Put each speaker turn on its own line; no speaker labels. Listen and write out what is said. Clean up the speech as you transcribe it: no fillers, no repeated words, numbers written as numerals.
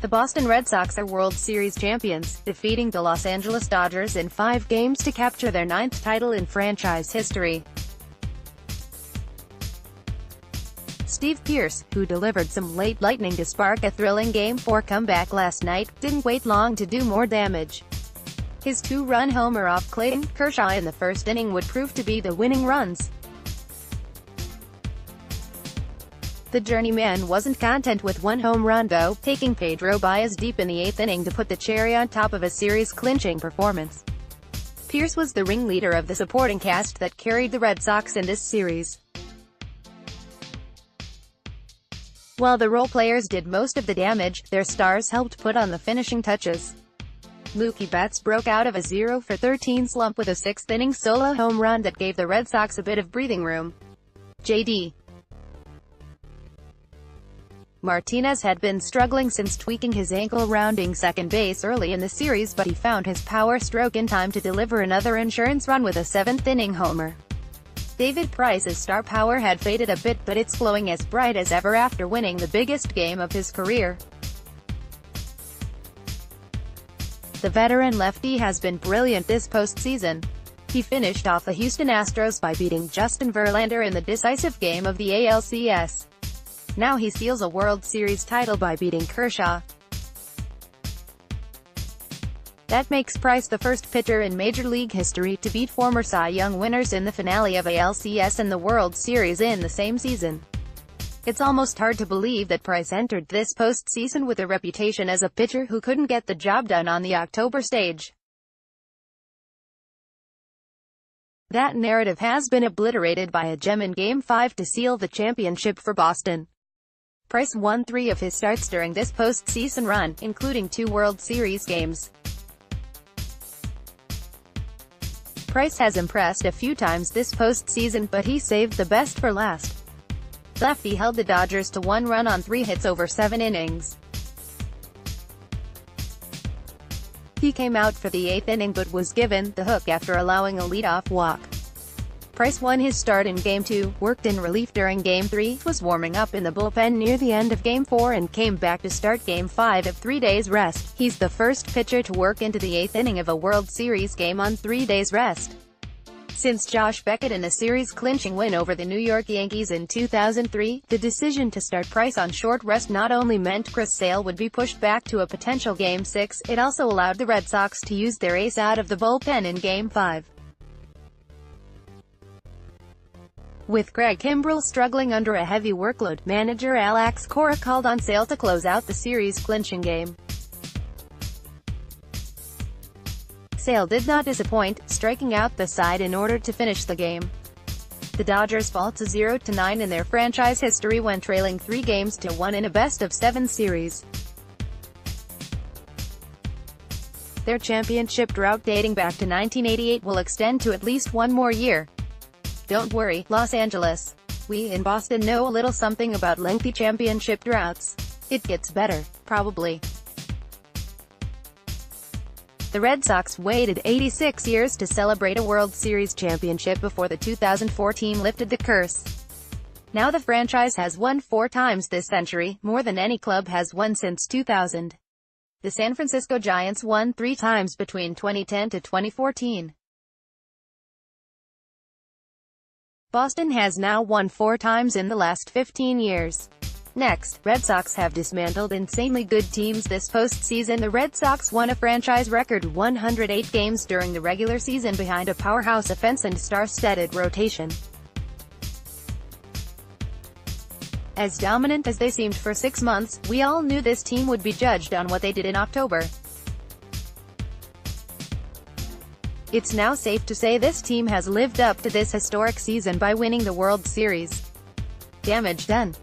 The Boston Red Sox are World Series champions, defeating the Los Angeles Dodgers in 5 games to capture their 9th title in franchise history. Steve Pearce, who delivered some late lightning to spark a thrilling Game 4 comeback last night, didn't wait long to do more damage. His 2-run homer off Clayton Kershaw in the first inning would prove to be the winning runs. The journeyman wasn't content with one home run though, taking Pedro Baez deep in the 8th inning to put the cherry on top of a series-clinching performance. Pearce was the ringleader of the supporting cast that carried the Red Sox in this series. While the role players did most of the damage, their stars helped put on the finishing touches. Mookie Betts broke out of a 0-for-13 slump with a 6th-inning solo home run that gave the Red Sox a bit of breathing room. J.D. Martinez had been struggling since tweaking his ankle rounding second base early in the series, but he found his power stroke in time to deliver another insurance run with a 7th-inning homer. David Price's star power had faded a bit, but it's glowing as bright as ever after winning the biggest game of his career. The veteran lefty has been brilliant this postseason. He finished off the Houston Astros by beating Justin Verlander in the decisive game of the ALCS. Now he seals a World Series title by beating Kershaw. That makes Price the first pitcher in Major League history to beat former Cy Young winners in the finale of ALCS and the World Series in the same season. It's almost hard to believe that Price entered this postseason with a reputation as a pitcher who couldn't get the job done on the October stage. That narrative has been obliterated by a gem in Game 5 to seal the championship for Boston. Price won 3 of his starts during this postseason run, including 2 World Series games. Price has impressed a few times this postseason, but he saved the best for last. The lefty held the Dodgers to 1 run on 3 hits over 7 innings. He came out for the 8th inning but was given the hook after allowing a leadoff walk. Price won his start in Game 2, worked in relief during Game 3, was warming up in the bullpen near the end of Game 4 and came back to start Game 5 of 3 days rest. He's the first pitcher to work into the 8th inning of a World Series game on 3 days rest since Josh Beckett in a series-clinching win over the New York Yankees in 2003. The decision to start Price on short rest not only meant Chris Sale would be pushed back to a potential Game 6, it also allowed the Red Sox to use their ace out of the bullpen in Game 5. With Craig Kimbrell struggling under a heavy workload, manager Alex Cora called on Sale to close out the series-clinching game. Sale did not disappoint, striking out the side in order to finish the game. The Dodgers fall to 0-9 in their franchise history when trailing 3-1 in a best-of-7 series. Their championship drought dating back to 1988 will extend to at least 1 more year. Don't worry, Los Angeles. We in Boston know a little something about lengthy championship droughts. It gets better, probably. The Red Sox waited 86 years to celebrate a World Series championship before the 2004 team lifted the curse. Now the franchise has won 4 times this century, more than any club has won since 2000. The San Francisco Giants won 3 times between 2010 to 2014. Boston has now won 4 times in the last 15 years. Next, Red Sox have dismantled insanely good teams this postseason. The Red Sox won a franchise record 108 games during the regular season behind a powerhouse offense and star-studded rotation. As dominant as they seemed for 6 months, we all knew this team would be judged on what they did in October. It's now safe to say this team has lived up to this historic season by winning the World Series. Damage done.